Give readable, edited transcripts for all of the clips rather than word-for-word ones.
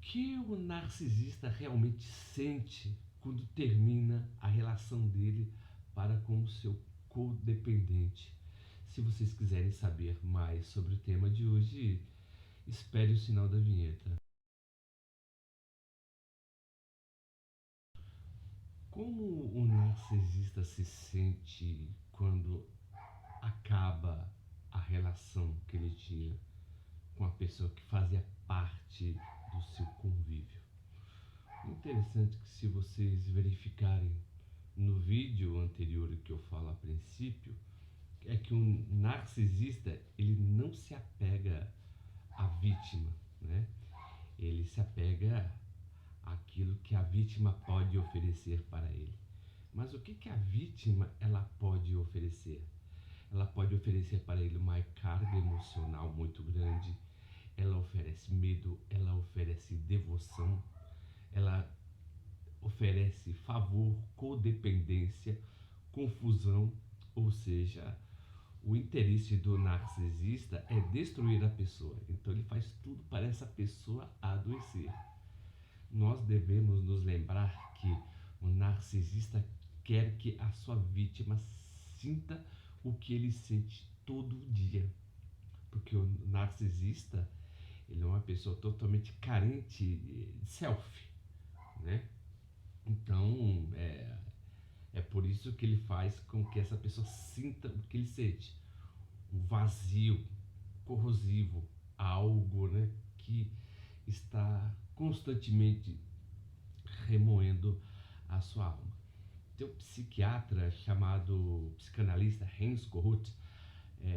que o narcisista realmente sente quando termina a relação dele para com o seu codependente. Se vocês quiserem saber mais sobre o tema de hoje, espere o sinal da vinheta. Como o narcisista se sente quando acaba a relação que ele tinha com a pessoa que fazia parte do seu convívio? Interessante que, se vocês verificarem no vídeo anterior que eu falo a princípio, é que o narcisista ele não se apega à vítima, né? Ele se apega àquilo que a vítima pode oferecer para ele. Mas o que que a vítima ela pode oferecer? Ela pode oferecer para ele uma carga emocional muito grande. Ela oferece medo, ela oferece devoção, ela oferece favor, codependência, confusão, ou seja, o interesse do narcisista é destruir a pessoa. Então ele faz tudo para essa pessoa adoecer. Nós devemos nos lembrar que o narcisista quer que a sua vítima sinta o que ele sente todo dia. Porque o narcisista ele é uma pessoa totalmente carente de self, né? Então, é por isso que ele faz com que essa pessoa sinta o que ele sente. Um vazio corrosivo, algo, né, que está constantemente remoendo a sua alma. Tem um psiquiatra chamado psicanalista Hans Kohut,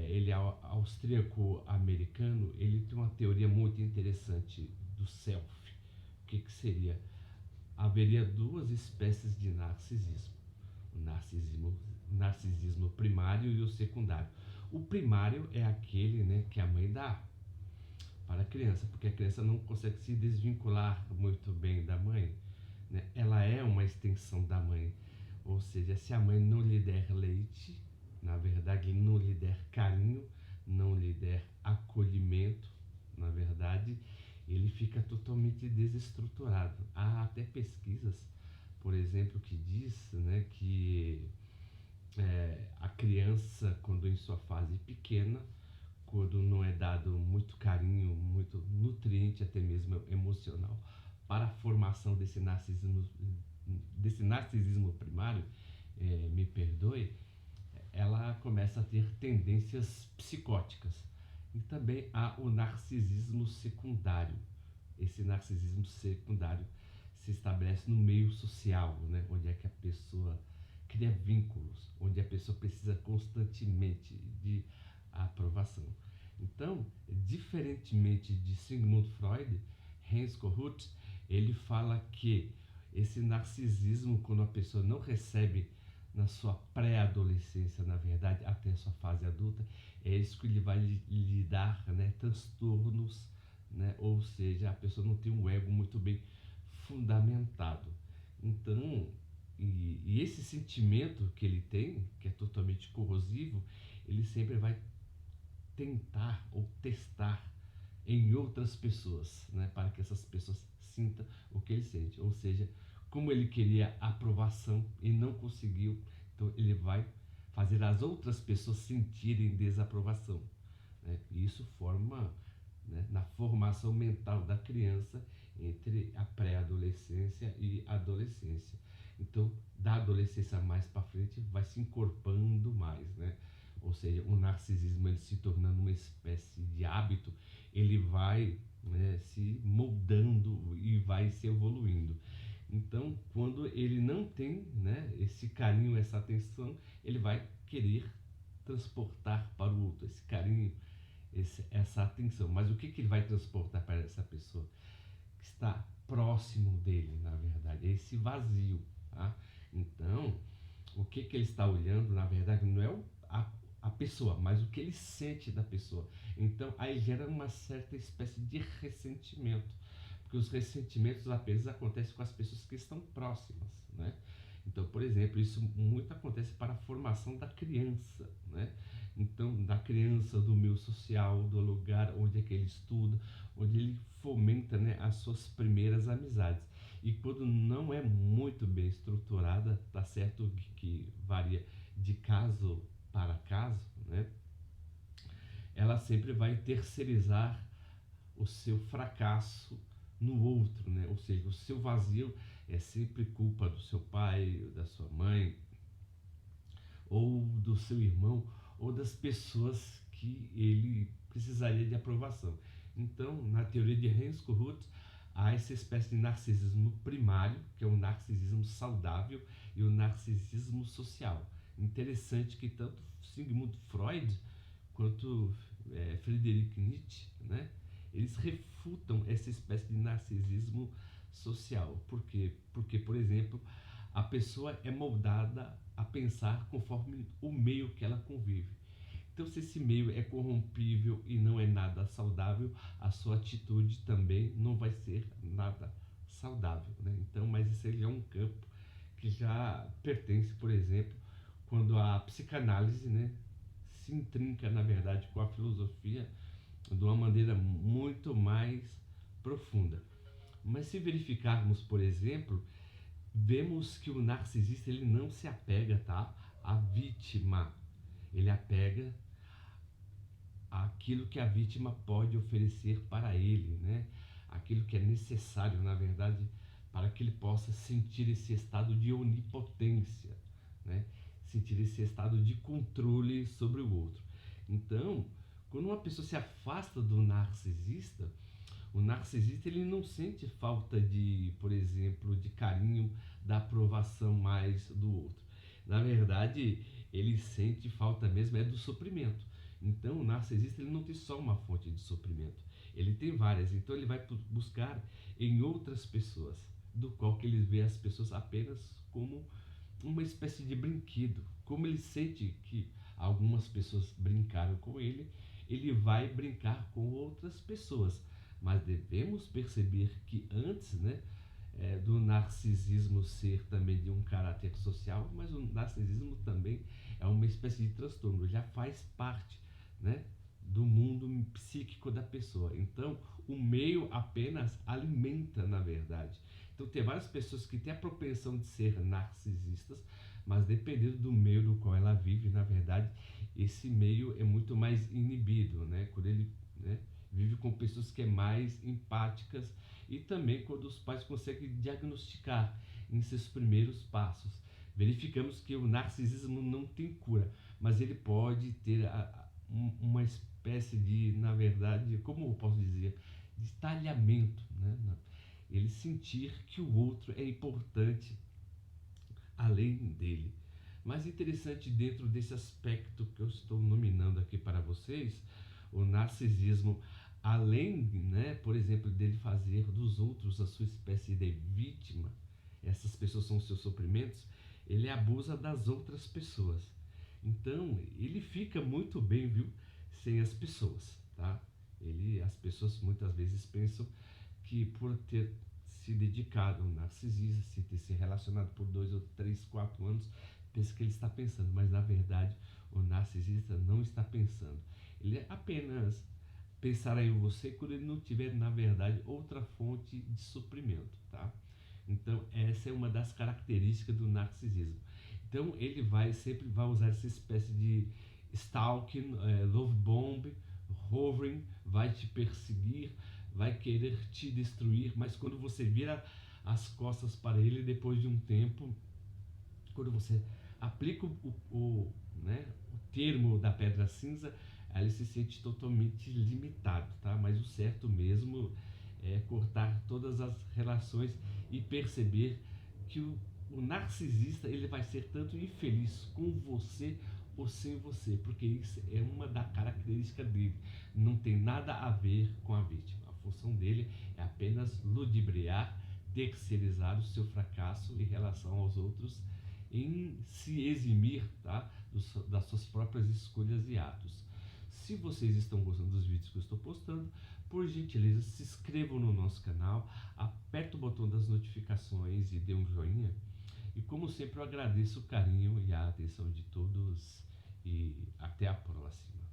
ele é austríaco-americano, ele tem uma teoria muito interessante do self. O que que seria? Haveria duas espécies de narcisismo. O narcisismo primário e o secundário. O primário é aquele, né, que a mãe dá para a criança, porque a criança não consegue se desvincular muito bem da mãe, né? Ela é uma extensão da mãe. Ou seja, se a mãe não lhe der leite, na verdade não lhe der carinho, não lhe der acolhimento, na verdade, ele fica totalmente desestruturado. Há até pesquisas, por exemplo, que diz, né, que a criança, quando em sua fase pequena, quando não é dado muito carinho, muito nutriente, até mesmo emocional, para a formação desse narcisismo primário, me perdoe, ela começa a ter tendências psicóticas. E também há o narcisismo secundário. Esse narcisismo secundário se estabelece no meio social, né? Onde é que a pessoa cria vínculos, onde a pessoa precisa constantemente de aprovação. Então, diferentemente de Sigmund Freud, Hans Kohut, ele fala que esse narcisismo, quando a pessoa não recebe na sua pré-adolescência, na verdade, até a sua fase adulta, é isso que ele vai lhe dar, né, transtornos, né? Ou seja, a pessoa não tem um ego muito bem fundamentado. Então, e esse sentimento que ele tem, que é totalmente corrosivo, ele sempre vai tentar ou testar em outras pessoas, né, para que essas pessoas sintam o que ele sente. Ou seja, como ele queria aprovação e não conseguiu, então ele vai fazer as outras pessoas sentirem desaprovação, né? E isso forma, né, na formação mental da criança entre a pré-adolescência e a adolescência. Então, da adolescência mais para frente, vai se encorpando mais, né? Ou seja, o narcisismo ele se tornando uma espécie de hábito, ele vai, né, se moldando e vai se evoluindo. Então, quando ele não tem, né, esse carinho, essa atenção, ele vai querer transportar para o outro esse carinho, essa atenção. Mas o que, que ele vai transportar para essa pessoa que está próximo dele, na verdade? É esse vazio. Tá? Então, o que, que ele está olhando, na verdade, não é a pessoa, mas o que ele sente da pessoa. Então, aí gera uma certa espécie de ressentimento. Porque os ressentimentos apenas acontecem com as pessoas que estão próximas, né? Então, por exemplo, isso muito acontece para a formação da criança, né? Então, da criança, do meio social, do lugar onde é que ele estuda, onde ele fomenta, né, as suas primeiras amizades. E quando não é muito bem estruturada, tá certo que varia de caso para caso, né? Ela sempre vai terceirizar o seu fracasso no outro, né? Ou seja, o seu vazio é sempre culpa do seu pai, da sua mãe, ou do seu irmão, ou das pessoas que ele precisaria de aprovação. Então, na teoria de Hans Kohut, há essa espécie de narcisismo primário, que é o narcisismo saudável, e o narcisismo social. Interessante que tanto Sigmund Freud quanto Friedrich Nietzsche, né, eles refutam essa espécie de narcisismo social. Por quê? Porque, por exemplo, a pessoa é moldada a pensar conforme o meio que ela convive. Então, se esse meio é corrompível e não é nada saudável, a sua atitude também não vai ser nada saudável, né? Então, mas isso aí é um campo que já pertence, por exemplo, quando a psicanálise, né, se intrinca, na verdade, com a filosofia de uma maneira muito mais profunda. Mas se verificarmos, por exemplo, vemos que o narcisista ele não se apega, tá, à vítima. Ele apega àquilo que a vítima pode oferecer para ele, né? Aquilo que é necessário, na verdade, para que ele possa sentir esse estado de onipotência, né? Sentir esse estado de controle sobre o outro. Então, quando uma pessoa se afasta do narcisista, o narcisista ele não sente falta de, por exemplo, de carinho, da aprovação mais do outro. Na verdade, ele sente falta mesmo é do sofrimento. Então, o narcisista ele não tem só uma fonte de sofrimento, ele tem várias. Então, ele vai buscar em outras pessoas, do qual que ele vê as pessoas apenas como uma espécie de brinquedo. Como ele sente que algumas pessoas brincaram com ele, ele vai brincar com outras pessoas. Mas devemos perceber que antes, né, do narcisismo ser também de um caráter social, mas o narcisismo também é uma espécie de transtorno, já faz parte, né, do mundo psíquico da pessoa. Então, o meio apenas alimenta, na verdade. Então, tem várias pessoas que têm a propensão de ser narcisistas, mas dependendo do meio no qual ela vive, na verdade, esse meio é muito mais inibido, né? Quando ele, né, vive com pessoas que é mais empáticas e também quando os pais conseguem diagnosticar em seus primeiros passos. Verificamos que o narcisismo não tem cura, mas ele pode ter uma espécie de, na verdade, como eu posso dizer, de talhamento, né? Ele sentir que o outro é importante além dele. Mas interessante dentro desse aspecto que eu estou nominando aqui para vocês, o narcisismo, além, né, por exemplo, dele fazer dos outros a sua espécie de vítima, essas pessoas são os seus sofrimentos, ele abusa das outras pessoas. Então, ele fica muito bem, viu, sem as pessoas, tá? As pessoas muitas vezes pensam que por ter se dedicado ao narcisismo, se ter se relacionado por 2 ou 3, 4 anos, pensa que ele está pensando, mas na verdade o narcisista não está pensando. Ele apenas pensará em você quando ele não tiver, na verdade, outra fonte de suprimento, tá? Então, essa é uma das características do narcisismo. Então, ele sempre vai usar essa espécie de stalking, love bomb, hovering, vai te perseguir, vai querer te destruir, mas quando você vira as costas para ele, depois de um tempo, quando você aplica né, o termo da pedra cinza, ele se sente totalmente limitado, tá? Mas o certo mesmo é cortar todas as relações e perceber que o narcisista ele vai ser tanto infeliz com você ou sem você, porque isso é uma da característica dele. Não tem nada a ver com a vítima. A função dele é apenas ludibriar, terceirizar o seu fracasso em relação aos outros, em se eximir, tá, das suas próprias escolhas e atos. Se vocês estão gostando dos vídeos que eu estou postando, por gentileza, se inscrevam no nosso canal, aperta o botão das notificações e dê um joinha. E como sempre, eu agradeço o carinho e a atenção de todos e até a próxima.